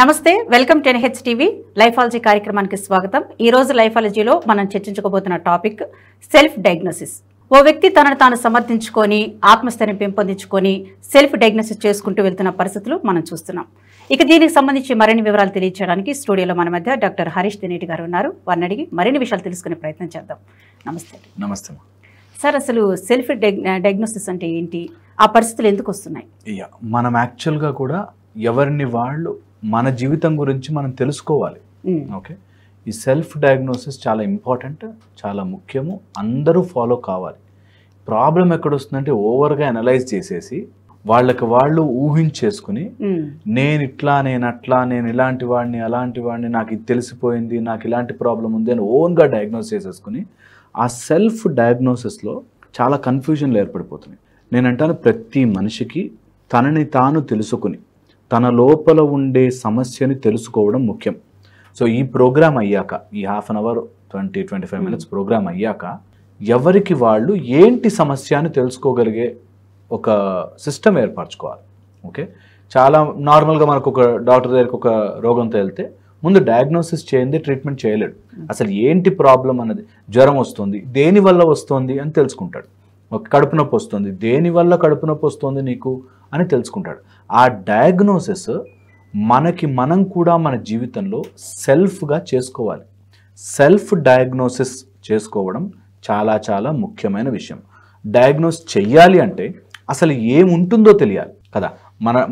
నమస్తే welcome to NH TV లైఫాలజీ కార్యక్రమానికి స్వాగతం. ఈ రోజు లైఫాలజీలో మనం చర్చించుకోబోతున్న టాపిక్ సెల్ఫ్ డయాగ్నోసిస్. ఓ వ్యక్తి తనను తాను సమర్థించుకొని ఆత్మస్థైర్యం పెంపొందించుకొని సెల్ఫ్ డయాగ్నోసిస్ చేసుకుంటూ వెళ్తున్న పరిస్థితులు మనం చూస్తున్నాం. ఇక దీనికి సంబంధించి మరిన్ని వివరాలు తెలియజేయడానికి స్టూడియోలో మన మధ్య డాక్టర్ హరీష్ దినేటి గారు ఉన్నారు. వారిని అడిగి మరిన్ని విషయాలు తెలుసుకునే ప్రయత్నం చేద్దాం. నమస్తే. నమస్తే సార్, అసలు సెల్ఫ్ డయాగ్నోసిస్ అంటే ఏంటి, ఆ పరిస్థితులు ఎందుకు వస్తున్నాయి? మనం యాక్చువల్గా కూడా ఎవరిని వాళ్ళు మన జీవితం గురించి మనం తెలుసుకోవాలి. ఓకే, ఈ సెల్ఫ్ డయాగ్నోసిస్ చాలా ఇంపార్టెంట్, చాలా ముఖ్యము, అందరూ ఫాలో కావాలి. ప్రాబ్లం ఎక్కడొస్తుందంటే ఓవర్గా అనలైజ్ చేసేసి వాళ్ళకి వాళ్ళు ఊహించేసుకుని నేను ఇట్లా, నేను అట్లా, నేను ఇలాంటి వాడిని, అలాంటి వాడిని, నాకు ఇది తెలిసిపోయింది, నాకు ఇలాంటి ప్రాబ్లం ఉంది అని ఓన్గా డయాగ్నోస్ చేసేసుకుని ఆ సెల్ఫ్ డయాగ్నోసిస్లో చాలా కన్ఫ్యూజన్లు ఏర్పడిపోతున్నాయి. నేనంటాను ప్రతి మనిషికి తనని తాను తెలుసుకుని తన లోపల ఉండే సమస్యని తెలుసుకోవడం ముఖ్యం. సో ఈ ప్రోగ్రామ్ అయ్యాక, ఈ half an hour 20-25 minutes program అయ్యాక ఎవరికి వాళ్ళు ఏంటి సమస్య అని తెలుసుకోగలిగే ఒక సిస్టమ్ ఏర్పరచుకోవాలి. ఓకే, చాలా నార్మల్గా మనకు ఒక డాక్టర్ దగ్గరికి ఒక రోగంతో వెళ్తే ముందు డయాగ్నోసిస్ చేయండి, ట్రీట్మెంట్ చేయలేడు. అసలు ఏంటి ప్రాబ్లం అన్నది, జ్వరం వస్తుంది, దేనివల్ల వస్తుంది అని తెలుసుకుంటాడు. ఒక కడుపు నొప్పి వస్తుంది, దేనివల్ల కడుపు నొప్పి వస్తుంది నీకు అని తెలుసుకుంటాడు. ఆ డయాగ్నోసిస్ మనం కూడా మన జీవితంలో సెల్ఫ్గా చేసుకోవాలి. సెల్ఫ్ డయాగ్నోసిస్ చేసుకోవడం చాలా చాలా ముఖ్యమైన విషయం. డయాగ్నోస్ చెయ్యాలి అంటే అసలు ఏముంటుందో తెలియాలి కదా.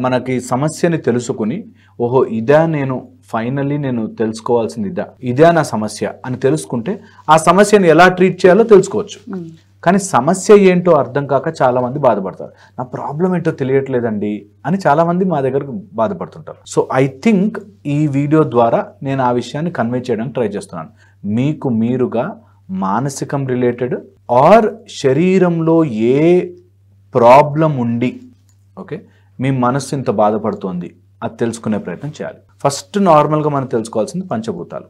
మనకి సమస్యని తెలుసుకుని ఓహో ఇదా నేను ఫైనల్లీ నేను తెలుసుకోవాల్సింది ఇదా నా సమస్య అని తెలుసుకుంటే ఆ సమస్యను ఎలా ట్రీట్ చేయాలో తెలుసుకోవచ్చు. కానీ సమస్య ఏంటో అర్థం కాక చాలామంది బాధపడతారు. నా ప్రాబ్లం ఏంటో తెలియట్లేదండి అని చాలామంది మా దగ్గరకు బాధపడుతుంటారు. సో ఐ థింక్ ఈ వీడియో ద్వారా నేను ఆ విషయాన్ని కన్వే చేయడానికి ట్రై చేస్తున్నాను. మీకు మీరుగా మానసికం రిలేటెడ్ ఆర్ శరీరంలో ఏ ప్రాబ్లం ఉండి ఓకే మీ మనస్సు ఇంత బాధపడుతోంది అది తెలుసుకునే ప్రయత్నం చేయాలి. ఫస్ట్ నార్మల్గా మనం తెలుసుకోవాల్సింది పంచభూతాలు: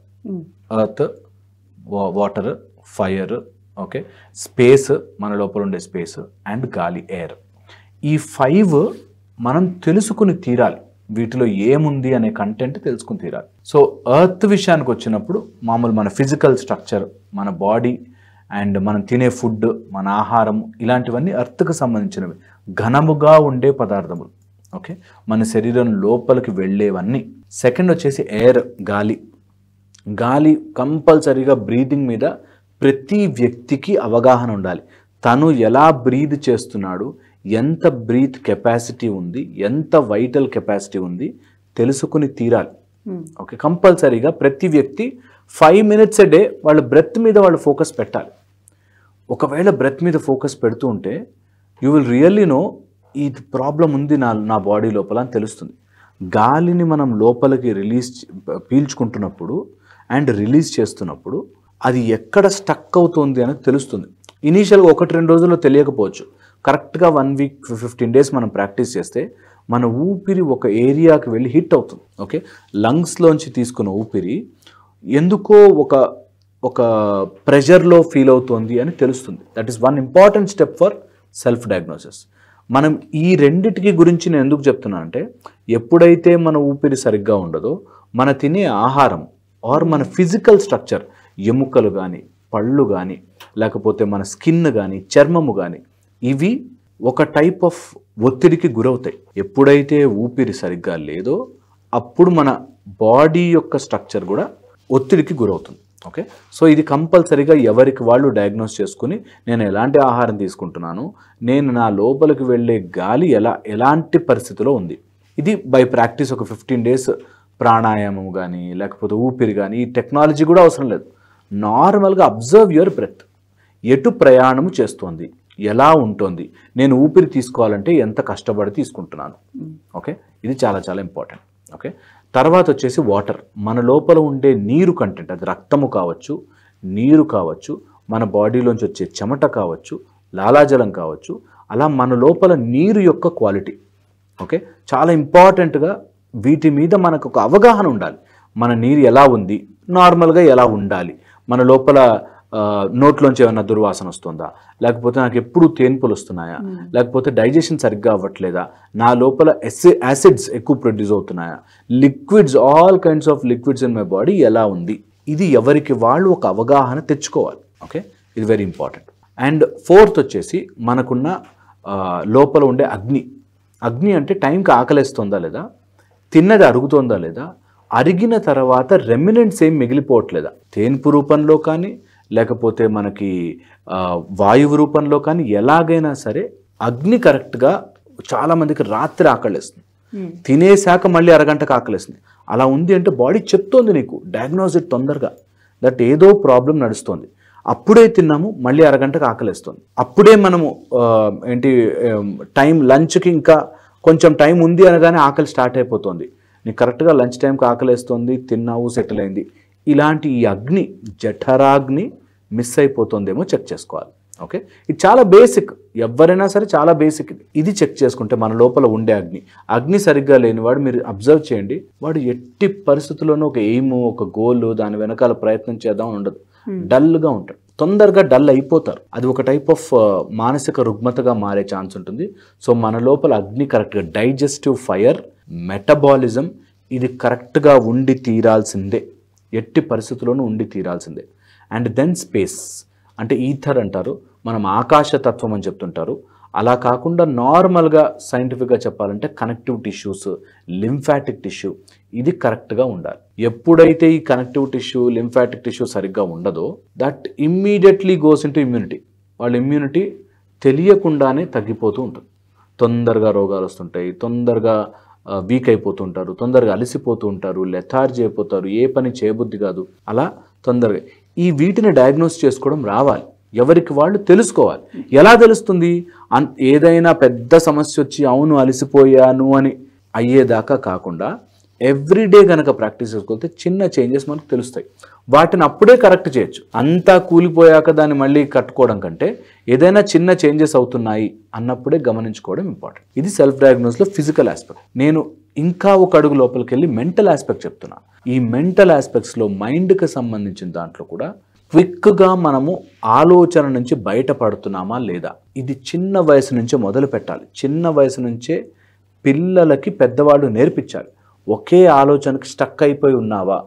earth, water, fire, okay, space, మన లోపల ఉండే స్పేస్, అండ్ గాలి, ఎయిర్. ఈ 5 మనం తెలుసుకుని తీరాలి. వీటిలో ఏముంది అనే కంటెంట్ తెలుసుకుని తీరాలి. సో ఎర్త్ విషయానికి వచ్చినప్పుడు మామూలు మన ఫిజికల్ స్ట్రక్చర్, మన బాడీ అండ్ మనం తినే ఫుడ్, మన ఆహారం, ఇలాంటివన్నీ ఎర్త్కి సంబంధించినవి, ఘనముగా ఉండే పదార్థములు. ఓకే, మన శరీరం లోపలికి వెళ్ళేవన్నీ. సెకండ్ వచ్చేసి ఎయిర్, గాలి. గాలి కంపల్సరీగా బ్రీతింగ్ మీద ప్రతి వ్యక్తికి అవగాహన ఉండాలి. తను ఎలా బ్రీత్ చేస్తున్నాడు, ఎంత బ్రీత్ కెపాసిటీ ఉంది, ఎంత వైటల్ కెపాసిటీ ఉంది తెలుసుకుని తీరాలి. ఓకే, కంపల్సరీగా ప్రతి వ్యక్తి 5 మినిట్స్ ఎ డే వాళ్ళ బ్రెత్ మీద వాళ్ళు ఫోకస్ పెట్టాలి. ఒకవేళ బ్రెత్ మీద ఫోకస్ పెడుతూ ఉంటే యూ విల్ రియల్లీ నో ఈ ప్రాబ్లం ఉంది నా బాడీ లోపల అని తెలుస్తుంది. గాలిని మనం లోపలికి పీల్చుకుంటున్నప్పుడు అండ్ రిలీజ్ చేస్తున్నప్పుడు అది ఎక్కడ స్టక్ అవుతుంది అనేది తెలుస్తుంది. ఇనీషియల్గా 1-2 రోజుల్లో తెలియకపోవచ్చు. కరెక్ట్గా 1 వీక్ 15 డేస్ మనం ప్రాక్టీస్ చేస్తే మన ఊపిరి ఒక ఏరియాకి వెళ్ళి హిట్ అవుతుంది. ఓకే, లంగ్స్లోంచి తీసుకున్న ఊపిరి ఎందుకో ఒక ప్రెషర్లో ఫీల్ అవుతుంది అని తెలుస్తుంది. That is one important step for self diagnosis. మనం ఈ రెండిటికి గురించి నేను ఎందుకు చెప్తున్నానంటే ఎప్పుడైతే మన ఊపిరి సరిగ్గా ఉండదో మన తినే ఆహారం ఆర్ మన ఫిజికల్ స్ట్రక్చర్, ఎముకలు కానీ, పళ్ళు కానీ, లేకపోతే మన స్కిన్ కానీ, చర్మము కానీ, ఇవి ఒక టైప్ ఆఫ్ ఒత్తిడికి గురవుతాయి. ఎప్పుడైతే ఊపిరి సరిగ్గా లేదో అప్పుడు మన బాడీ యొక్క స్ట్రక్చర్ కూడా ఒత్తిడికి గురవుతుంది. ఓకే, సో ఇది కంపల్సరీగా ఎవరికి వాళ్ళు డయాగ్నోస్ చేసుకుని నేను ఎలాంటి ఆహారం తీసుకుంటున్నాను, నేను నా లోపలికి వెళ్ళే గాలి ఎలాంటి పరిస్థితిలో ఉంది. ఇది బై ప్రాక్టీస్ ఒక 15 డేస్ ప్రాణాయామం కానీ లేకపోతే ఊపిరి కానీ, ఈ టెక్నాలజీ కూడా అవసరం లేదు. నార్మల్గా అబ్జర్వ్ యువర్ బ్రెత్. ఎటు ప్రయాణం చేస్తోంది, ఎలా ఉంటుంది, నేను ఊపిరి తీసుకోవాలంటే ఎంత కష్టపడి తీసుకుంటున్నాను. ఓకే, ఇది చాలా చాలా ఇంపార్టెంట్. ఓకే, తర్వాత వచ్చేసి వాటర్. మన లోపల ఉండే నీరు కంటెంట్, అది రక్తము కావచ్చు, నీరు కావచ్చు, మన బాడీలోంచి వచ్చే చెమట కావచ్చు, లాలాజలం కావచ్చు, అలా మన లోపల నీరు యొక్క క్వాలిటీ. ఓకే, చాలా ఇంపార్టెంట్గా వీటి మీద మనకు ఒక అవగాహన ఉండాలి. మన నీరు ఎలా ఉంది, నార్మల్గా ఎలా ఉండాలి, మన లోపల నోట్లోంచి ఏమైనా దుర్వాసన వస్తుందా, లేకపోతే నాకు ఎప్పుడు తేన్పులు వస్తున్నాయా, లేకపోతే డైజెషన్ సరిగ్గా అవ్వట్లేదా, నా లోపల యాసిడ్స్ ఎక్కువ ప్రొడ్యూస్ అవుతున్నాయా, liquids, all kinds of liquids in my body ఎలా ఉంది, ఇది ఎవరికి వాళ్ళు ఒక అవగాహన తెచ్చుకోవాలి. ఓకే, ఇది వెరీ ఇంపార్టెంట్. అండ్ ఫోర్త్ వచ్చేసి మనకున్న లోపల ఉండే అగ్ని అంటే టైంకి ఆకలేస్తుందా లేదా, తిన్నది అరుగుతుందా లేదా, అరిగిన తర్వాత రెమినెంట్స్ ఏం మిగిలిపోవట్లేదా, తేన్పు రూపంలో కానీ లేకపోతే మనకి వాయువు రూపంలో కానీ, ఎలాగైనా సరే అగ్ని కరెక్ట్గా. చాలామందికి రాత్రి ఆకలిస్తుంది, తినేశాక మళ్ళీ అరగంటకు ఆకలిస్తుంది. అలా ఉంది అంటే బాడీ చెప్తోంది నీకు, డయాగ్నోస్ ఇట్ తొందరగా, దట్ ఏదో ప్రాబ్లం నడుస్తుంది. అప్పుడే తిన్నాము, మళ్ళీ అరగంటకు ఆకలిస్తుంది. అప్పుడే మనము టైం లంచ్కి ఇంకా కొంచెం టైం ఉంది అనగానే ఆకలి స్టార్ట్ అయిపోతుంది. నీకు కరెక్ట్గా లంచ్ టైంకి ఆకలిస్తుంది, తిన్నావు, సెటిల్ అయింది. ఇలాంటి ఈ అగ్ని, జఠరాగ్ని మిస్ అయిపోతుందేమో చెక్ చేసుకోవాలి. ఓకే, ఇది చాలా బేసిక్, ఎవరైనా సరే చాలా బేసిక్. ఇది చెక్ చేసుకుంటే మన లోపల ఉండే అగ్ని సరిగ్గా లేనివాడు మీరు అబ్జర్వ్ చేయండి, వాడు ఎట్టి పరిస్థితుల్లోనూ ఒక ఎయిమ్, ఒక గోల్, దాని వెనకాల ప్రయత్నం చేద్దాం ఉండదు. డల్గా ఉంటాడు, తొందరగా డల్ అయిపోతారు. అది ఒక టైప్ ఆఫ్ మానసిక రుగ్మతగా మారే ఛాన్స్ ఉంటుంది. సో మన లోపల అగ్ని కరెక్ట్గా, డైజెస్టివ్ ఫైర్, మెటబాలిజం, ఇది కరెక్ట్గా ఉండి తీరాల్సిందే, ఎట్టి పరిస్థితుల్లోనూ ఉండి తీరాల్సిందే. అండ్ దెన్ స్పేస్ అంటే ఈథర్ అంటారు, మనం ఆకాశతత్వం అని చెప్తుంటారు. అలా కాకుండా నార్మల్గా సైంటిఫిక్గా చెప్పాలంటే కనెక్టివ్ టిష్యూస్, లింఫాటిక్ టిష్యూ, ఇది కరెక్ట్గా ఉండాలి. ఎప్పుడైతే ఈ కనెక్టివ్ టిష్యూ, లింఫాటిక్ టిష్యూ సరిగ్గా ఉండదో, that immediately goes into immunity. వాళ్ళ ఇమ్యూనిటీ తెలియకుండానే తగ్గిపోతూ ఉంటుంది. తొందరగా రోగాలు వస్తుంటాయి, తొందరగా వీక్ అయిపోతుంటారు, తొందరగా అలసిపోతూ ఉంటారు, లెథార్జీ అయిపోతారు, ఏ పని చేయబుద్ధి కాదు. అలా తొందరగా వీటిని డయాగ్నోస్ చేసుకోవడం రావాలి, ఎవరికి వాళ్ళు తెలుసుకోవాలి. ఎలా తెలుస్తుంది? ఏదైనా పెద్ద సమస్య వచ్చి అవును అలసిపోయాను అని అయ్యేదాకా కాకుండా ఎవ్రీడే కనుక ప్రాక్టీస్ చేసుకోతే చిన్న చేంజెస్ మనకు తెలుస్తాయి. వాటిని అప్పుడే కరెక్ట్ చేయొచ్చు. అంతా కూలిపోయాక దాన్ని మళ్ళీ కట్టుకోవడం కంటే ఏదైనా చిన్న చేంజెస్ అవుతున్నాయి అన్నప్పుడే గమనించుకోవడం ఇంపార్టెంట్. ఇది సెల్ఫ్ డయాగ్నోస్లో ఫిజికల్ ఆస్పెక్ట్. నేను ఇంకా ఒక అడుగు లోపలికి వెళ్ళి మెంటల్ ఆస్పెక్ట్ చెప్తున్నా. ఈ మెంటల్ ఆస్పెక్ట్స్లో మైండ్కి సంబంధించిన దాంట్లో కూడా క్విక్గా మనము ఆలోచన నుంచి బయటపడుతున్నామా లేదా, ఇది చిన్న వయసు నుంచే మొదలు పెట్టాలి. చిన్న వయసు నుంచే పిల్లలకి పెద్దవాళ్ళు నేర్పించాలి. ఒకే ఆలోచనకి స్టక్ అయిపోయి ఉన్నావా,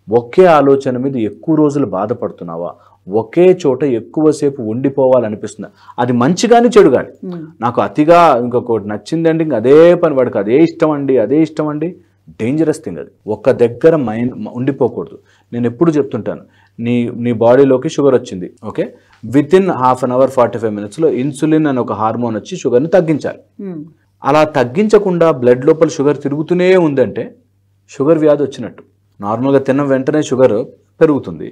ఒకే ఆలోచన మీద ఎక్కువ రోజులు బాధపడుతున్నావా, ఒకే చోట ఎక్కువసేపు ఉండిపోవాలనిపిస్తుందా, అది మంచి కానీ చెడు కానీ. నాకు అతిగా ఇంకొకటి నచ్చిందండి, ఇంక అదే పని, వాడికి అదే ఇష్టం అండి, డేంజరస్ థింగ్ అది. ఒక్క దగ్గర మైండ్ ఉండిపోకూడదు. నేను ఎప్పుడు చెప్తుంటాను, నీ బాడీలోకి షుగర్ వచ్చింది, okay, within half an hour 45 minutesలో ఇన్సులిన్ అని ఒక హార్మోన్ వచ్చి షుగర్ని తగ్గించాలి. అలా తగ్గించకుండా బ్లడ్ లోపల షుగర్ తిరుగుతూనే ఉందంటే షుగర్ వ్యాధి వచ్చినట్టు. నార్మల్గా తిన్న వెంటనే షుగర్ పెరుగుతుంది,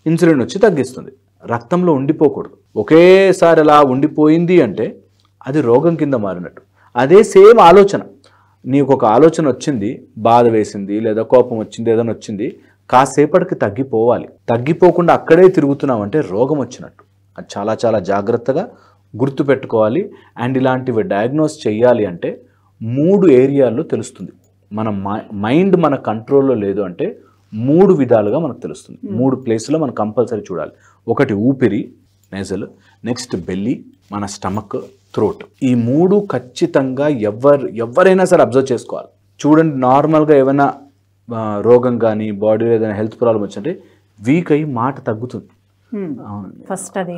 ఇన్సులిన్ వచ్చి తగ్గిస్తుంది. రక్తంలో ఉండిపోకూడదు. ఒకేసారి అలా ఉండిపోయింది అంటే అది రోగం కింద మారినట్టు. అదే సేమ్ ఆలోచన, నీకు ఒక ఆలోచన వచ్చింది, బాధ వేసింది లేదా కోపం వచ్చింది, ఏదైనా వచ్చింది, కాసేపటికి తగ్గిపోవాలి. తగ్గిపోకుండా అక్కడే తిరుగుతున్నాం అంటే రోగం వచ్చినట్టు. అది చాలా చాలా జాగ్రత్తగా గుర్తుపెట్టుకోవాలి. అండ్ ఇలాంటివి డయాగ్నోస్ చేయాలి అంటే 3 ఏరియాల్లో తెలుస్తుంది. మన మైండ్ మన కంట్రోల్లో లేదు అంటే 3 విధాలుగా మనకు తెలుస్తుంది. 3 ప్లేస్లో మనం కంపల్సరీ చూడాలి. ఒకటి ఊపిరి, నేజల్, నెక్స్ట్ బెల్లీ, మన స్టమక్, థ్రోట్. ఈ 3 ఖచ్చితంగా ఎవరైనా సరే అబ్జర్వ్ చేసుకోవాలి. చూడండి, నార్మల్గా ఏమైనా రోగం కానీ బాడీలో ఏదైనా హెల్త్ ప్రాబ్లం వచ్చింటే వీక్ అయ్యి మాట తగ్గుతుంది. ఫస్ట్ అదే.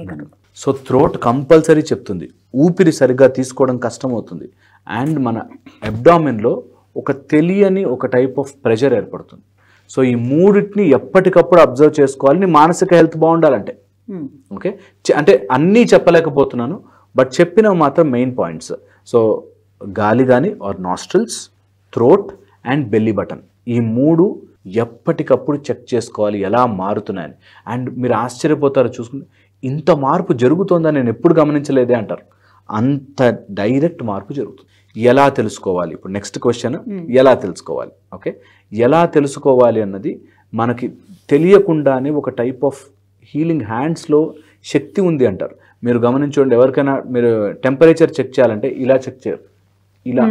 సో థ్రోట్ కంపల్సరీ చెప్తుంది. ఊపిరి సరిగ్గా తీసుకోవడం కష్టం అవుతుంది. అండ్ మన అబ్డామిన్లో ఒక తెలియని ఒక టైప్ ఆఫ్ ప్రెషర్ ఏర్పడుతుంది. సో ఈ 3టిని ఎప్పటికప్పుడు అబ్జర్వ్ చేసుకోవాలి. నీ మానసిక హెల్త్ బాగుండాలంటే. ఓకే, అంటే అన్నీ చెప్పలేకపోతున్నాను, బట్ చెప్పినవి మాత్రం మెయిన్ పాయింట్స్. సో గాలి కానీ or nostrils, throat and belly button, ఈ 3 ఎప్పటికప్పుడు చెక్ చేసుకోవాలి ఎలా మారుతున్నాయని. అండ్ మీరు ఆశ్చర్యపోతారు చూసుకుంటే, ఇంత మార్పు జరుగుతుందని నేను ఎప్పుడు గమనించలేదే అంటారు. అంత డైరెక్ట్ మార్పు జరుగుతుంది. ఎలా తెలుసుకోవాలి? ఇప్పుడు నెక్స్ట్ క్వశ్చన్, ఎలా తెలుసుకోవాలి? ఓకే, ఎలా తెలుసుకోవాలి అన్నది మనకి తెలియకుండానే ఒక టైప్ ఆఫ్ హీలింగ్ హ్యాండ్స్లో శక్తి ఉంది అంటారు. మీరు గమనించండి, ఎవరికైనా మీరు టెంపరేచర్ చెక్ చేయాలంటే ఇలా చెక్ చేయరు, ఇలా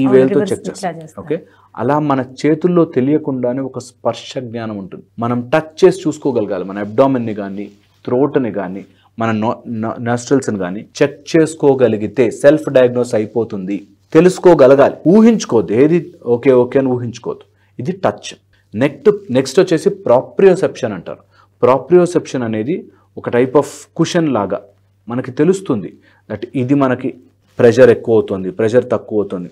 ఈ వేలుతో చెక్ చేస్తారు. ఓకే, అలా మన చేతుల్లో తెలియకుండానే ఒక స్పర్శ జ్ఞానం ఉంటుంది. మనం టచ్ చేసి చూసుకోగలగాలి మన అబ్డామిన్ని కానీ థ్రోట్ని కానీ మన నాస్ట్రల్స్ని కానీ చెక్ చేసుకోగలిగితే సెల్ఫ్ డయాగ్నోస్ అయిపోతుంది. తెలుసుకోగలగాలి, ఊహించుకోవద్దు, ఏది ఓకే ఓకే అని ఊహించుకోవద్దు. ఇది టచ్. నెక్స్ట్ వచ్చేసి ప్రాప్రియోసెప్షన్ అంటారు. ప్రాప్రియోసెప్షన్ అనేది ఒక టైప్ ఆఫ్ కుషన్ లాగా మనకి తెలుస్తుంది దట్ ఇది మనకి ప్రెషర్ ఎక్కువ అవుతుంది, ప్రెషర్ తక్కువ అవుతుంది,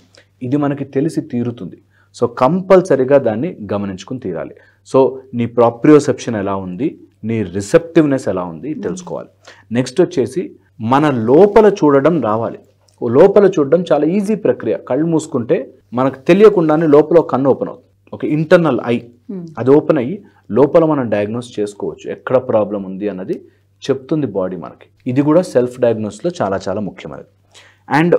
ఇది మనకి తెలిసి తీరుతుంది. సో కంపల్సరీగా దాన్ని గమనించుకుని తీరాలి. సో నీ ప్రాప్రియోసెప్షన్ ఎలా ఉంది, నీ రిసెప్టివ్నెస్ ఎలా ఉంది తెలుసుకోవాలి. నెక్స్ట్ వచ్చేసి మన లోపల చూడడం రావాలి. లోపల చూడడం చాలా ఈజీ ప్రక్రియ. కళ్ళు మూసుకుంటే మనకు తెలియకుండానే లోపల ఒక కన్ను ఓపెన్ అవుతుంది, ఒక ఇంటర్నల్ ఐ, అది ఓపెన్ అయ్యి లోపల మనం డయాగ్నోస్ చేసుకోవచ్చు ఎక్కడ ప్రాబ్లం ఉంది అన్నది చెప్తుంది బాడీ మనకి. ఇది కూడా సెల్ఫ్ డయాగ్నోస్లో చాలా చాలా ముఖ్యమైనది. అండ్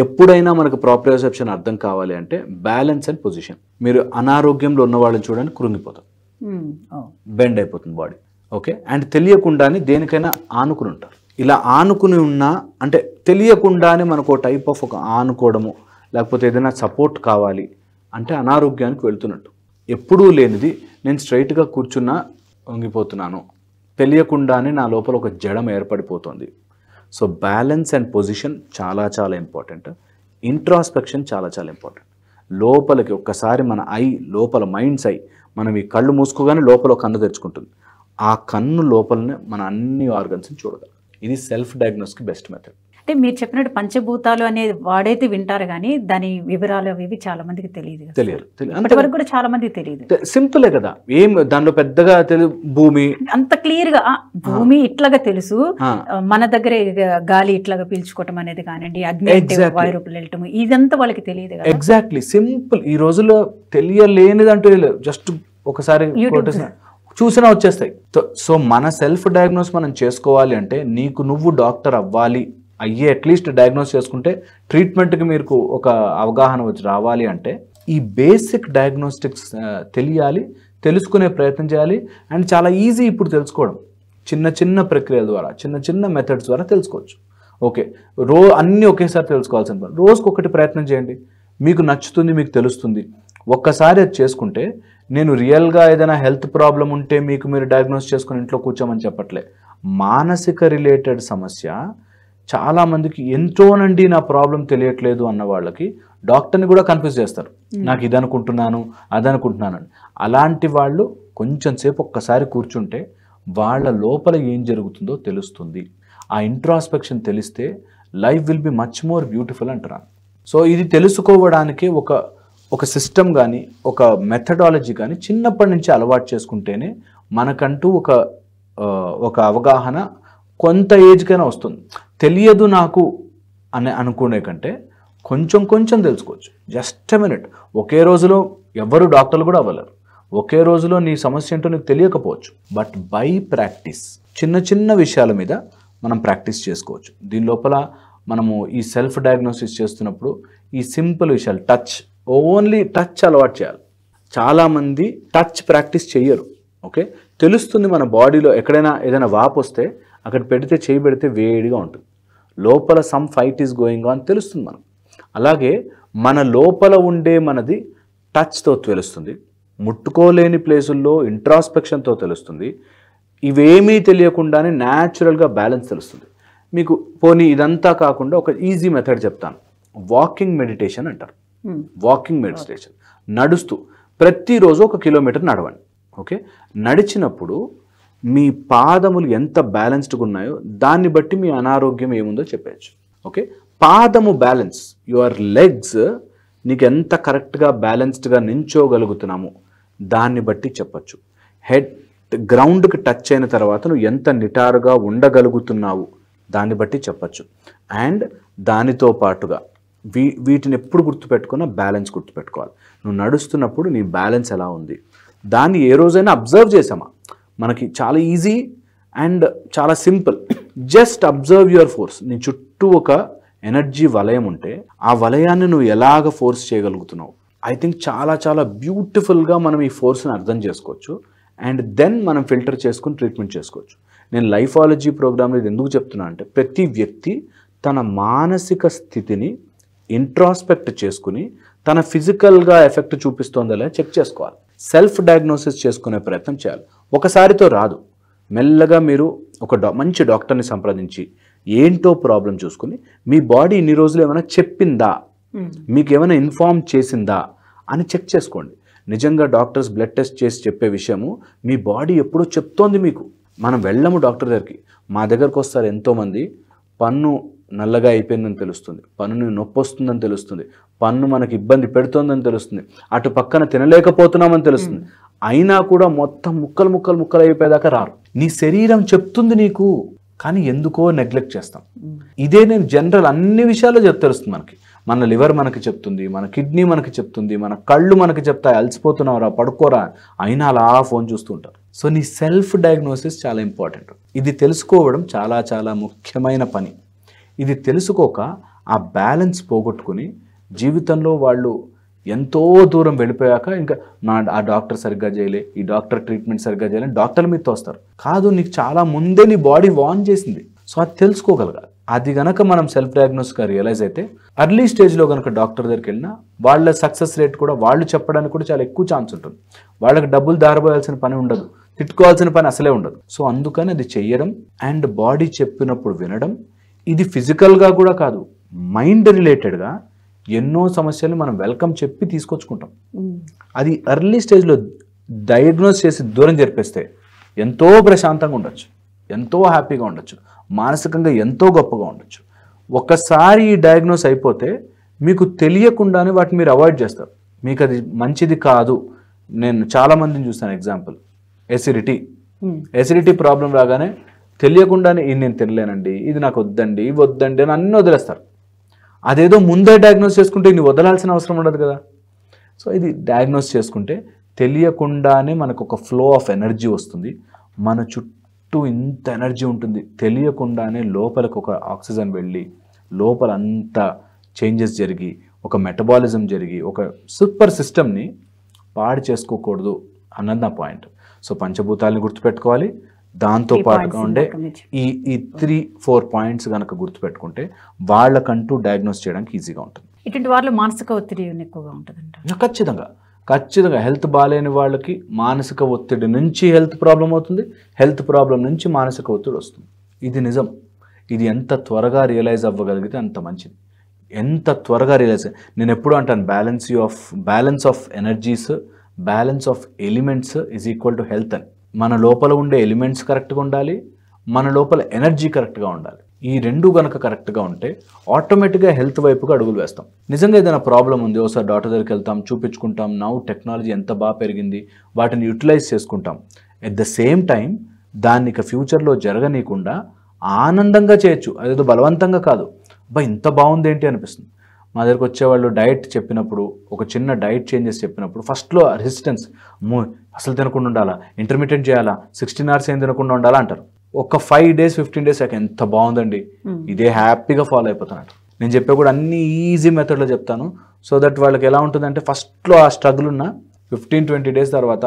ఎప్పుడైనా మనకు ప్రాప్రియోసెప్షన్ అర్థం కావాలి అంటే బ్యాలెన్స్ అండ్ పొజిషన్. మీరు అనారోగ్యంలో ఉన్న వాళ్ళని చూడండి, కృంగిపోతాం, బెండ్ అయిపోతుంది బాడీ. ఓకే, అండ్ తెలియకుండానే దేనికైనా ఆనుకుని ఉంటారు. ఇలా ఆనుకుని ఉన్నా అంటే తెలియకుండానే మనకు టైప్ ఆఫ్ ఒక ఆనుకోవడము, లేకపోతే ఏదైనా సపోర్ట్ కావాలి అంటే అనారోగ్యానికి వెళ్తున్నట్టు. ఎప్పుడూ లేనిది నేను స్ట్రైట్గా కూర్చున్నా వంగిపోతున్నాను, తెలియకుండానే నా లోపల ఒక జడం ఏర్పడిపోతుంది. సో బ్యాలెన్స్ అండ్ పొజిషన్ చాలా చాలా ఇంపార్టెంట్. ఇంట్రాస్పెక్షన్ చాలా చాలా ఇంపార్టెంట్. లోపలికి ఒక్కసారి మన ఐ లోపల మైండ్స్ ఐ, మనం ఈ కళ్ళు మూసుకోగానే లోపల కన్ను తెరుచుకుంటుంది. ఆ కన్ను లోపలనే మన అన్ని ఆర్గన్స్ని చూడగలం. ఇది సెల్ఫ్ డయాగ్నోస్కి బెస్ట్ మెథడ్. అంటే మీరు చెప్పినట్టు పంచభూతాలు అనేది వాడైతే వింటారు కానీ దాని వివరాలు అవి చాలా మందికి తెలియదు. అంతవరకు కూడా చాలా మందికి తెలియదు. సింపులే కదా, ఏం దానిలో పెద్దగా భూమి అంత క్లియర్ గా భూమి ఇట్లాగా తెలుసు, మన దగ్గర గాలి ఇట్లాగా పీల్చుకోవటం అనేది కానివ్వండి, అగ్ని వాయు రూపంలో వెళ్ళటం, ఇదంతా వాళ్ళకి తెలియదు కదా. Exactly, simple. ఈ రోజుల్లో తెలియలేనిదంటూ జస్ట్ ఒకసారి చూసినా వచ్చేస్తాయి. సో మన సెల్ఫ్ డయాగ్నోస్ మనం చేసుకోవాలి అంటే నీకు నువ్వు డాక్టర్ అవ్వాలి, అయ్యే అట్లీస్ట్ డయాగ్నోస్ చేసుకుంటే ట్రీట్మెంట్కి మీకు ఒక అవగాహన వచ్చి రావాలి అంటే ఈ బేసిక్ డయాగ్నోస్టిక్స్ తెలియాలి, తెలుసుకునే ప్రయత్నం చేయాలి. అండ్ చాలా ఈజీ ఇప్పుడు తెలుసుకోవడం, చిన్న చిన్న ప్రక్రియల ద్వారా, చిన్న చిన్న మెథడ్స్ ద్వారా తెలుసుకోవచ్చు. ఓకే, అన్నీ ఒకేసారి తెలుసుకోవాల్సిన పని, రోజుకి ఒకటి ప్రయత్నం చేయండి, మీకు నచ్చుతుంది, మీకు తెలుస్తుంది. ఒక్కసారి అది చేసుకుంటే, నేను రియల్గా ఏదైనా హెల్త్ ప్రాబ్లం ఉంటే మీకు మీరు డయాగ్నోస్ చేసుకుని ఇంట్లో కూర్చోమని చెప్పట్లే. మానసిక రిలేటెడ్ సమస్య చాలామందికి ఎంతోనండి నా ప్రాబ్లం తెలియట్లేదు అన్న వాళ్ళకి డాక్టర్ని కూడా కన్ఫ్యూజ్ చేస్తారు, నాకు ఇది అనుకుంటున్నాను అది అనుకుంటున్నాను అని. అలాంటి వాళ్ళు కొంచెం సేపు ఒక్కసారి కూర్చుంటే వాళ్ళ లోపల ఏం జరుగుతుందో తెలుస్తుంది. ఆ ఇంట్రాస్పెక్షన్ తెలిస్తే life will be much more beautiful అంటున్నాను. సో ఇది తెలుసుకోవడానికి ఒక సిస్టమ్ కానీ ఒక మెథడాలజీ కానీ చిన్నప్పటి నుంచి అలవాటు చేసుకుంటేనే మనకంటూ ఒక అవగాహన కొంత ఏజ్కైనా వస్తుంది. తెలియదు నాకు అని అనుకునే కంటే కొంచెం కొంచెం తెలుసుకోవచ్చు. Just a minute. ఒకే రోజులో ఎవరు డాక్టర్లు కూడా అవ్వలేరు. ఒకే రోజులో నీ సమస్య ఏంటో నీకు తెలియకపోవచ్చు. బట్ బై ప్రాక్టీస్ చిన్న చిన్న విషయాల మీద మనం ప్రాక్టీస్ చేసుకోవచ్చు. దీని లోపల మనము ఈ సెల్ఫ్ డయాగ్నోసిస్ చేస్తున్నప్పుడు ఈ సింపుల్ విషయాలు, ఓన్లీ టచ్ అలవాటు చేయాలి. చాలామంది టచ్ ప్రాక్టీస్ చెయ్యరు. ఓకే, తెలుస్తుంది మన బాడీలో ఎక్కడైనా ఏదైనా వాపు వస్తే అక్కడ పెడితే, చేయి పెడితే వేడిగా ఉంటుంది, లోపల some fight is going on తెలుస్తుంది మనం. అలాగే మన లోపల ఉండే మనది టచ్తో తెలుస్తుంది, ముట్టుకోలేని ప్లేసుల్లో ఇంట్రాస్పెక్షన్తో తెలుస్తుంది. ఇవేమీ తెలియకుండానే న్యాచురల్గా బ్యాలెన్స్ తెలుస్తుంది మీకు. పోనీ ఇదంతా కాకుండా ఒక ఈజీ మెథడ్ చెప్తాను. వాకింగ్ మెడిటేషన్ అంటారు. వాకింగ్ మెడిటేషన్, నడుస్తూ ప్రతిరోజు 1 కిలోమీటర్ నడవండి. ఓకే, నడిచినప్పుడు మీ పాదములు ఎంత బ్యాలెన్స్డ్గా ఉన్నాయో దాన్ని బట్టి మీ అనారోగ్యం ఏముందో చెప్పచ్చు. ఓకే, పాదము బ్యాలెన్స్, యువర్ లెగ్స్ నీకు ఎంత కరెక్ట్గా బ్యాలెన్స్డ్గా నించోగలుగుతున్నాము దాన్ని బట్టి చెప్పచ్చు. హెడ్ గ్రౌండ్కి టచ్ అయిన తర్వాత నువ్వు ఎంత నిటారుగా ఉండగలుగుతున్నావు దాన్ని బట్టి చెప్పచ్చు. అండ్ దానితో పాటుగా వీటిని ఎప్పుడు గుర్తుపెట్టుకున్నా బ్యాలెన్స్ గుర్తుపెట్టుకోవాలి. నువ్వు నడుస్తున్నప్పుడు నీ బ్యాలెన్స్ ఎలా ఉంది దాన్ని ఏ రోజైనా అబ్జర్వ్ చేసామా? మనకి చాలా ఈజీ అండ్ చాలా simple. Just observe your force. నీ చుట్టూ ఒక ఎనర్జీ వలయం ఉంటే ఆ వలయాన్ని నువ్వు ఎలాగ ఫోర్స్ చేయగలుగుతున్నావు. ఐ థింక్ చాలా చాలా బ్యూటిఫుల్గా మనం ఈ ఫోర్స్ని అర్థం చేసుకోవచ్చు. అండ్ దెన్ మనం ఫిల్టర్ చేసుకుని ట్రీట్మెంట్ చేసుకోవచ్చు. నేను లైఫాలజీ ప్రోగ్రాంలో ఇది ఎందుకు చెప్తున్నా అంటే ప్రతి వ్యక్తి తన మానసిక స్థితిని ఇంట్రాస్పెక్ట్ చేసుకుని తన ఫిజికల్గా ఎఫెక్ట్ చూపిస్తోందా లేదా చెక్ చేసుకోవాలి. సెల్ఫ్ డయాగ్నోసిస్ చేసుకునే ప్రయత్నం చేయాలి. ఒకసారితో రాదు. మెల్లగా మీరు ఒక మంచి డాక్టర్ని సంప్రదించి ఏంటో ప్రాబ్లం చూసుకుని మీ బాడీ ఇన్ని రోజులు ఏమైనా చెప్పిందా, మీకు ఏమైనా ఇన్ఫార్మ్ చేసిందా అని చెక్ చేసుకోండి. నిజంగా డాక్టర్స్ బ్లడ్ టెస్ట్ చేసి చెప్పే విషయము మీ బాడీ ఎప్పుడో చెప్తోంది మీకు. మనం వెళ్ళము డాక్టర్ దగ్గరికి. మా దగ్గరకు వస్తారు ఎంతోమంది, పన్ను నల్లగా అయిపోయిందని తెలుస్తుంది, పన్ను నొప్పి వస్తుందని తెలుస్తుంది, పన్ను మనకి ఇబ్బంది పెడుతోందని తెలుస్తుంది, అటు పక్కన తినలేకపోతున్నామని తెలుస్తుంది, అయినా కూడా మొత్తం ముక్కలు ముక్కలు ముక్కలు అయిపోయేదాకా రారు. నీ శరీరం చెప్తుంది నీకు, కానీ ఎందుకో నెగ్లెక్ట్ చేస్తాం. ఇదే నేను జనరల్ అన్ని విషయాల్లో తెలుస్తుంది మనకి. మన లివర్ మనకి చెప్తుంది, మన కిడ్నీ మనకి చెప్తుంది, మన కళ్ళు మనకి చెప్తాయి అలసిపోతున్నావురా పడుకోరా, అయినా అలా ఫోన్ చూస్తూ ఉంటారు. సో నీ సెల్ఫ్ డయాగ్నోసిస్ చాలా ఇంపార్టెంట్. ఇది తెలుసుకోవడం చాలా చాలా ముఖ్యమైన పని. ఇది తెలుసుకోక ఆ బ్యాలెన్స్ పోగొట్టుకుని జీవితంలో వాళ్ళు ఎంతో దూరం వెళ్ళిపోయాక ఇంకా ఆ డాక్టర్ సరిగ్గా చేయలే, ఈ డాక్టర్ ట్రీట్మెంట్ సరిగ్గా చేయలేని డాక్టర్ల మీద తోస్తారు. కాదు, నీకు చాలా ముందే నీ బాడీ వార్న్ చేసింది. సో అది తెలుసుకోగలగాలి. అది గనక మనం సెల్ఫ్ డయాగ్నోస్గా రియలైజ్ అయితే అర్లీ స్టేజ్లో కనుక డాక్టర్ దగ్గరికి వెళ్ళినా వాళ్ళ సక్సెస్ రేట్ కూడా వాళ్ళు చెప్పడానికి కూడా చాలా ఎక్కువ ఛాన్స్ ఉంటుంది. వాళ్ళకి డబ్బులు దారబోయాల్సిన పని ఉండదు, తిట్టుకోవాల్సిన పని అసలే ఉండదు. సో అందుకని అది చెయ్యడం అండ్ బాడీ చెప్పినప్పుడు వినడం. ఇది ఫిజికల్గా కూడా కాదు, మైండ్ రిలేటెడ్గా ఎన్నో సమస్యలు మనం వెల్కమ్ చెప్పి తీసుకొచ్చుకుంటాం. అది ఎర్లీ స్టేజ్లో డయాగ్నోస్ చేసి దూరం జరిపేస్తే ఎంతో ప్రశాంతంగా ఉండొచ్చు, ఎంతో హ్యాపీగా ఉండొచ్చు, మానసికంగా ఎంతో గొప్పగా ఉండొచ్చు. ఒక్కసారి ఈ డయాగ్నోస్ అయిపోతే మీకు తెలియకుండానే వాటిని మీరు అవాయిడ్ చేస్తారు. మీకు అది మంచిది కాదు. నేను చాలామందిని చూస్తాను. ఎగ్జాంపుల్ ఎసిడిటీ ప్రాబ్లం రాగానే తెలియకుండానే ఇది నేను తినలేనండి, ఇది నాకు వద్దండి, ఇవి వద్దండి అని అన్నీ వదిలేస్తారు. అదేదో ముందే డయాగ్నోస్ చేసుకుంటే ఇన్ని వదలాల్సిన అవసరం ఉండదు కదా. సో ఇది డయాగ్నోస్ చేసుకుంటే తెలియకుండానే మనకు ఒక ఫ్లో ఆఫ్ ఎనర్జీ వస్తుంది. మన చుట్టూ ఇంత ఎనర్జీ ఉంటుంది, తెలియకుండానే లోపలికి ఒక ఆక్సిజన్ వెళ్ళి లోపల అంతా చేంజెస్ జరిగి ఒక మెటబాలిజం జరిగి ఒక సూపర్ సిస్టమ్ని పాడు చేసుకోకూడదు అన్నది నా పాయింట్. సో పంచభూతాలని గుర్తుపెట్టుకోవాలి. దాంతో పాటుగా ఉండే ఈ 3-4 పాయింట్స్ కనుక గుర్తుపెట్టుకుంటే వాళ్ళకంటూ డయాగ్నోస్ చేయడానికి ఈజీగా ఉంటుంది. ఇటువంటి వాళ్ళు మానసిక ఒత్తిడి ఎక్కువగా ఉంటుంది. ఖచ్చితంగా హెల్త్ బాగాలేని వాళ్ళకి మానసిక ఒత్తిడి నుంచి హెల్త్ ప్రాబ్లం అవుతుంది, హెల్త్ ప్రాబ్లం నుంచి మానసిక ఒత్తిడి వస్తుంది. ఇది నిజం. ఇది ఎంత త్వరగా రియలైజ్ అవ్వగలిగితే అంత మంచిది. ఎంత త్వరగా రియలైజ్. నేను ఎప్పుడు అంటాను, balance of energies, balance of elements is equal to health అని. మన లోపల ఉండే ఎలిమెంట్స్ కరెక్ట్గా ఉండాలి, మన లోపల ఎనర్జీ కరెక్ట్గా ఉండాలి. ఈ రెండు కనుక కరెక్ట్గా ఉంటే ఆటోమేటిక్గా హెల్త్ వైపుగా అడుగులు వేస్తాం. నిజంగా ఏదైనా ప్రాబ్లం ఉంది, ఒకసారి డాక్టర్ దగ్గరికి వెళ్తాం, చూపించుకుంటాం. నౌ టెక్నాలజీ ఎంత బాగా పెరిగింది, వాటిని యూటిలైజ్ చేసుకుంటాం. ఎట్ ద సేమ్ టైం దాన్ని ఇక ఫ్యూచర్లో జరగనీయకుండా ఆనందంగా చేయొచ్చు. అదేదో బలవంతంగా కాదు. ఇంత బాగుంది ఏంటి అనిపిస్తుంది. మా దగ్గరకు వచ్చేవాళ్ళు డైట్ చెప్పినప్పుడు, ఒక చిన్న డైట్ చేంజెస్ చెప్పినప్పుడు ఫస్ట్లో రెసిస్టెన్స్, అసలు తినకుండా ఉండాలా, ఇంటర్మీడియట్ చేయాలా, 16 hours ఏం తినకుండా ఉండాలా అంటారు. ఒక 5 days 15 days ఎంత బాగుందండి, ఇదే హ్యాపీగా ఫాలో అయిపోతాను. నేను చెప్పే కూడా అన్ని ఈజీ మెథడ్లో చెప్తాను. సో దట్ వాళ్ళకి ఎలా ఉంటుందంటే ఫస్ట్లో ఆ స్ట్రగుల్ ఉన్న 15-20 days తర్వాత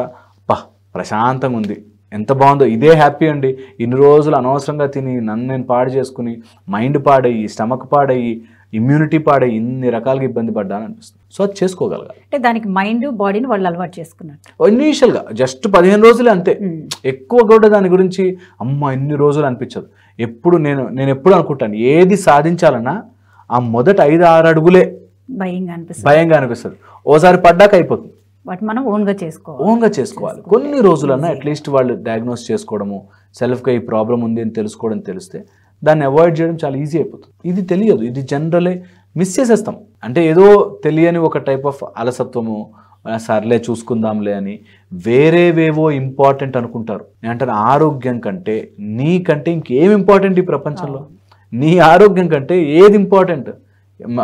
ప్రశాంతంగా ఉంది, ఎంత బాగుందో, ఇదే హ్యాపీ అండి. ఇన్ని రోజులు అనవసరంగా తిని నన్ను నేను పాడు చేసుకుని మైండ్ పాడయ్యి, స్టమక్ పాడయ్యి, ఇమ్యూనిటీ పాడయ్యి ఇన్ని రకాలుగా ఇబ్బంది పడ్డాను అనిపిస్తుంది. సో అది చేసుకోగలగాలి. అంటే దానికి మైండ్ బాడీని వాళ్ళు అలవాటు చేసుకున్నారు. ఇనీషియల్గా జస్ట్ 15 రోజులే అంతే. ఎక్కువ కూడా దాని గురించి అమ్మ ఇన్ని రోజులు అనిపించదు. నేను ఎప్పుడు అనుకుంటాను, ఏది సాధించాలన్నా ఆ మొదటి 5-6 అడుగులే భయంగా అనిపిస్తుంది. ఓసారి పడ్డాక అయిపోతుంది. వాటి మనం ఓన్గా చేసుకోవాలి. కొన్ని రోజులన్నా అట్లీస్ట్ వాళ్ళు డయాగ్నోస్ చేసుకోవడము, సెల్ఫ్గా ఈ ప్రాబ్లం ఉంది అని తెలుసుకోవడం తెలిస్తే దాన్ని అవాయిడ్ చేయడం చాలా ఈజీ అయిపోతుంది. ఇది తెలియదు, ఇది జనరలే మిస్ చేసేస్తాం. అంటే ఏదో తెలియని ఒక టైప్ ఆఫ్ అలసత్వము, సర్లే చూసుకుందాంలే అని వేరేవేవో ఇంపార్టెంట్ అనుకుంటారు. అంటే ఆరోగ్యం కంటే నీకంటే ఇంకేం ఇంపార్టెంట్ ఈ ప్రపంచంలో? నీ ఆరోగ్యం కంటే ఏది ఇంపార్టెంట్?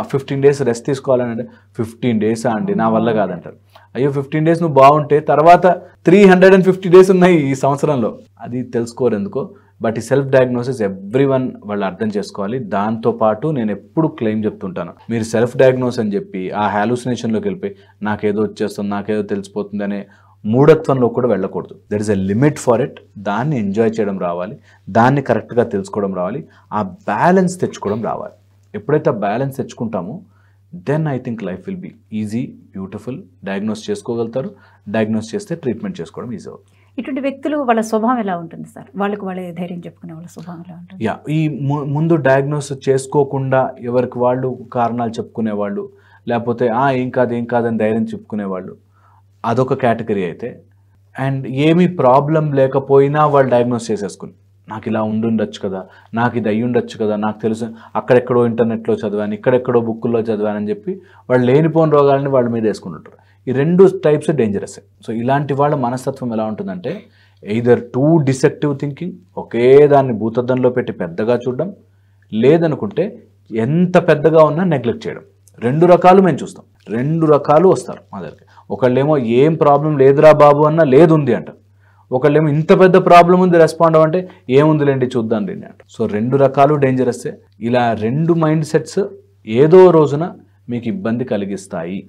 15 days రెస్ట్ తీసుకోవాలని అంటే 15 days అండి నా వల్ల కాదంటారు. అయ్యో 15 days నువ్వు బాగుంటే తర్వాత 350 days ఉన్నాయి ఈ సంవత్సరంలో. అది తెలుసుకోరు ఎందుకో. బట్ ఈ సెల్ఫ్ డయాగ్నోసిస్ ఎవ్రీవన్ వాళ్ళు అర్థం చేసుకోవాలి. దాంతోపాటు నేను ఎప్పుడు క్లెయిమ్ చెప్తుంటాను, మీరు సెల్ఫ్ డయాగ్నోస్ అని చెప్పి ఆ హాలుసినేషన్లోకి వెళ్ళిపోయి నాకేదో వచ్చేస్తుంది, నాకేదో తెలిసిపోతుంది అనే మూఢత్వంలో కూడా వెళ్ళకూడదు. There is a limit for it. దాన్ని ఎంజాయ్ చేయడం రావాలి, దాన్ని కరెక్ట్గా తెలుసుకోవడం రావాలి, ఆ బ్యాలెన్స్ తెచ్చుకోవడం రావాలి. ఎప్పుడైతే ఆ బ్యాలెన్స్ తెచ్చుకుంటామో then I think life will be easy, beautiful. Diagnose చేసుకోగలుగుతారు. డయాగ్నోస్ చేస్తే ట్రీట్మెంట్ చేసుకోవడం ఈజీ అవుతుంది. ఇటువంటి వ్యక్తులు వాళ్ళ స్వభావం ఎలా ఉంటుంది సార్? వాళ్ళకి వాళ్ళే ధైర్యం చెప్పుకునే వాళ్ళ స్వభావం ఎలా ఉంటుంది? ఈ ముందు డయాగ్నోసిస్ చేసుకోకుండా ఎవరికి వాళ్ళు కారణాలు చెప్పుకునేవాళ్ళు, లేకపోతే ఏం కాదని ధైర్యం చెప్పుకునేవాళ్ళు, అదొక కేటగిరీ అయితే. అండ్ ఏమీ ప్రాబ్లం లేకపోయినా వాళ్ళు డయాగ్నోస్ చేసేసుకుని, నాకు ఇలా ఉండుండొచ్చు కదా, నాకు ఇది అయ్యి ఉండొచ్చు కదా, నాకు తెలుసు, అక్కడెక్కడో ఇంటర్నెట్లో చదివాను, ఇక్కడెక్కడో బుక్కుల్లో చదివానని చెప్పి వాళ్ళు లేనిపోని రోగాలని వాళ్ళ మీద వేసుకుంటుంటారు. ఈ 2 టైప్స్ డేంజరస్. సో ఇలాంటి వాళ్ళ మనస్తత్వం ఎలా ఉంటుందంటే, ఎయిదర్ టూ డిసెక్టివ్ థింకింగ్, ఒకే దాన్ని భూతద్దంలో పెట్టి పెద్దగా చూడడం, లేదనుకుంటే ఎంత పెద్దగా ఉన్నా నెగ్లెక్ట్ చేయడం. 2 రకాలు మేము చూస్తాం. 2 రకాలు వస్తారు మా దగ్గరికి. ఒకళ్ళేమో ఏం ప్రాబ్లం లేదురా బాబు అన్న లేదు ఉంది అంట, ఒకళ్ళేమో ఇంత పెద్ద ప్రాబ్లం ఉంది రెస్పాండ్ అవ్వంటే ఏముందిలేండి చూద్దాం రండి అంట. సో 2 రకాలు డేంజరస్సే. ఇలా 2 మైండ్ సెట్స్ ఏదో రోజున మీకు ఇబ్బంది కలిగిస్తాయి.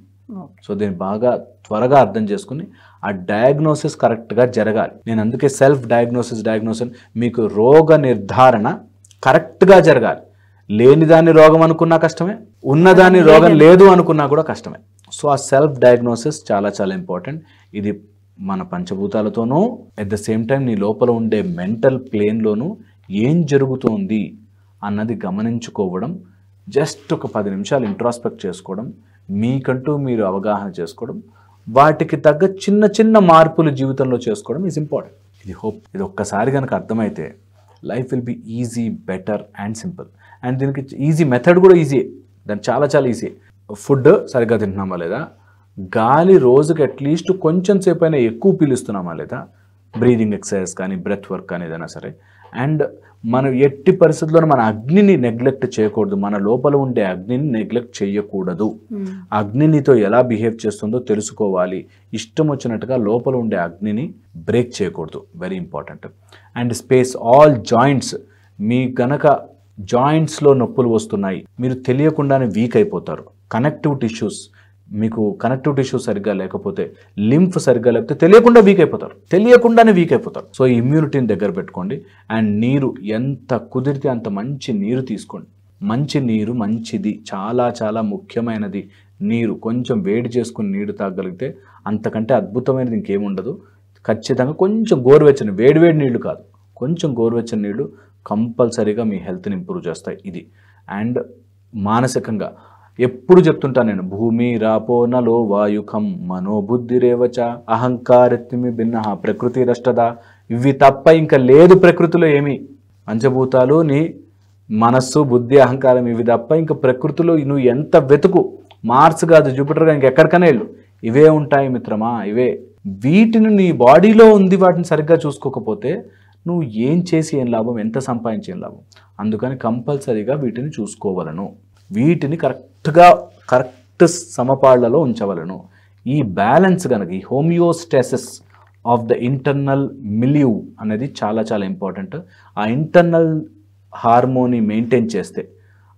సో దీన్ని బాగా త్వరగా అర్థం చేసుకుని ఆ డయాగ్నోసిస్ కరెక్ట్గా జరగాలి. నేను అందుకే సెల్ఫ్ డయాగ్నోసిస్ మీకు రోగ నిర్ధారణ కరెక్ట్గా జరగాలి. లేనిదాన్ని రోగం అనుకున్నా కష్టమే, ఉన్నదాన్ని రోగం లేదు అనుకున్నా కూడా కష్టమే. సో ఆ సెల్ఫ్ డయాగ్నోసిస్ చాలా చాలా ఇంపార్టెంట్. ఇది మన పంచభూతాలతోనూ అట్ ద సేమ్ టైం నీ లోపల ఉండే మెంటల్ ప్లేన్లోనూ ఏం జరుగుతోంది అన్నది గమనించుకోవడం, జస్ట్ ఒక 10 నిమిషాలు ఇంట్రాస్పెక్ట్ చేసుకోవడం, మీకంటూ మీరు అవగాహన చేసుకోవడం, వాటికి తగ్గ చిన్న చిన్న మార్పులు జీవితంలో చేసుకోవడం ఈజ్ ఇంపార్టెంట్. ఇది ఒక్కసారి కనుక అర్థమైతే life will be easy, better and simple. And దీనికి ఈజీ మెథడ్ కూడా ఈజీయే, దాన్ని చాలా చాలా ఈజీ. ఫుడ్ సరిగ్గా తింటున్నామా లేదా, గాలి రోజుకి అట్లీస్ట్ కొంచెం సేపు అయినా ఎక్కువ పీలుస్తున్నామా లేదా, బ్రీదింగ్ ఎక్సర్సైజ్ కానీ బ్రెత్ వర్క్ కానీ ఏదైనా సరే. అండ్ మనం ఎట్టి పరిస్థితుల్లో మన అగ్నిని నెగ్లెక్ట్ చేయకూడదు, మన లోపల ఉండే అగ్నిని నెగ్లెక్ట్ చేయకూడదు. అగ్ని నీతో ఎలా బిహేవ్ చేస్తుందో తెలుసుకోవాలి. ఇష్టం వచ్చినట్టుగా లోపల ఉండే అగ్నిని బ్రేక్ చేయకూడదు, very important. And space all joints, మీ గనక జాయింట్స్లో నొప్పులు వస్తున్నాయి, మీరు తెలియకుండానే వీక్ అయిపోతారు. కనెక్టివ్ టిష్యూస్, మీకు కనెక్టివ్ టిష్యూ సరిగ్గా లేకపోతే, లింఫ్ సరిగ్గా లేకపోతే తెలియకుండానే వీక్ అయిపోతారు. సో ఇమ్యూనిటీని దగ్గర పెట్టుకోండి. అండ్ నీరు ఎంత కుదిరితే అంత మంచి నీరు తీసుకోండి. మంచి నీరు మంచిది, చాలా చాలా ముఖ్యమైనది. నీరు కొంచెం వేడి చేసుకుని నీరు తాగలిగితే అంతకంటే అద్భుతమైనది ఇంకేముండదు. ఖచ్చితంగా కొంచెం గోరువెచ్చని, వేడివేడి నీళ్లు కాదు, కొంచెం గోరువెచ్చని నీళ్లు కంపల్సరీగా మీ హెల్త్ని ఇంప్రూవ్ చేస్తాయి. ఇది. అండ్ మానసికంగా ఎప్పుడు చెప్తుంటాను నేను, భూమి రాపో నలో వాయుఖం మనోబుద్ధిరేవచ అహంకారత్మి భిన్న ప్రకృతి రష్టదా. ఇవి తప్ప ఇంకా లేదు ప్రకృతిలో ఏమి. పంచభూతాలు, నీ మనస్సు, బుద్ధి, అహంకారం, ఇవి తప్ప ఇంకా ప్రకృతిలో నువ్వు ఎంత వెతుకు, మార్స్ కాదు జూపిటర్ కాదు, ఇంకెక్కడికైనా వెళ్ళు, ఇవే ఉంటాయి మిత్రమా, ఇవే. వీటిని నీ బాడీలో ఉంది, వాటిని సరిగ్గా చూసుకోకపోతే నువ్వు ఏం చేసి ఏం లాభం, ఎంత సంపాదించి ఏం లాభం. అందుకని కంపల్సరీగా వీటిని చూసుకోవలను, వీటిని కరెక్ట్ సమపాళ్లలో ఉంచవలను. ఈ బ్యాలెన్స్ కనుక, ఈ హోమియోస్టాసిస్ ఆఫ్ ద ఇంటర్నల్ మిలియూ అనేది చాలా చాలా ఇంపార్టెంట్. ఆ ఇంటర్నల్ హార్మోని మెయింటైన్ చేస్తే,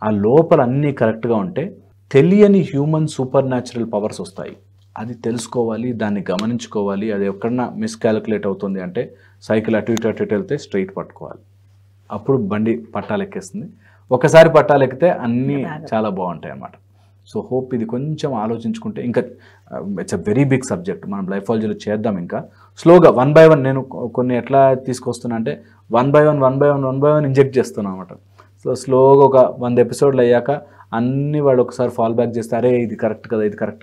ఆ లోపల అన్నీ కరెక్ట్గా ఉంటే తెలియని హ్యూమన్ సూపర్ న్యాచురల్ పవర్స్ వస్తాయి. అది తెలుసుకోవాలి, దాన్ని గమనించుకోవాలి. అది ఎక్కడన్నా మిస్కాలిక్యులేట్ అవుతుంది అంటే సైకిల్ అటు ఇటు వెళ్తే స్ట్రైట్ పట్టుకోవాలి, అప్పుడు బండి పట్టాలెక్కేస్తుంది. ఒకసారి పట్టాలెక్కితే అన్నీ చాలా బాగుంటాయి అన్నమాట. సో హోప్ ఇది కొంచెం ఆలోచించుకుంటే, ఇంకా it's a very big subject, మనం లైఫాలజీలో చేద్దాం. ఇంకా స్లోగా 1 by 1 నేను కొన్ని ఎట్లా తీసుకొస్తున్నా అంటే 1 by 1 ఇంజెక్ట్ చేస్తున్నాను అనమాట. సో స్లోగా ఒక 100 ఎపిసోడ్లు అయ్యాక అన్నీ వాళ్ళు ఒకసారి ఫాల్ బ్యాక్ చేస్తారే, ఇది కరెక్ట్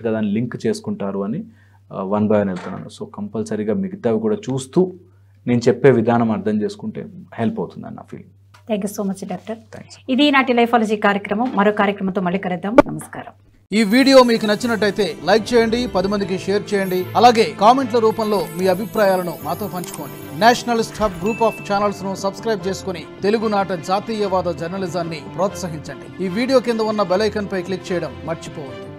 కదా అని లింక్ చేసుకుంటారు అని 1 by 1 వెళ్తున్నాను. సో కంపల్సరీగా మిగతావి కూడా చూస్తూ నేను చెప్పే విధానం అర్థం చేసుకుంటే హెల్ప్ అవుతుందని నా feeling. Thank you so much doctor. ఇది నాటి లైఫాలజీ కార్యక్రమం. మరో కార్యక్రమంతో మళ్ళీ కలుద్దాం. నమస్కారం. ఈ వీడియో మీకు నచ్చినట్టయితే లైక్ చేయండి, 10 మందికి షేర్ చేయండి. అలాగే కామెంట్ల రూపంలో మీ అభిప్రాయాలను మాతో పంచుకోండి. Nationalist hub group of channels ను సబ్స్క్రైబ్ చేసుకుని తెలుగునాట జాతీయవాద జర్నలిజాన్ని ప్రోత్సహించండి. ఈ వీడియో కింద ఉన్న బెల్ ఐకాన్ పై క్లిక్ చేయడం మర్చిపోవద్దు.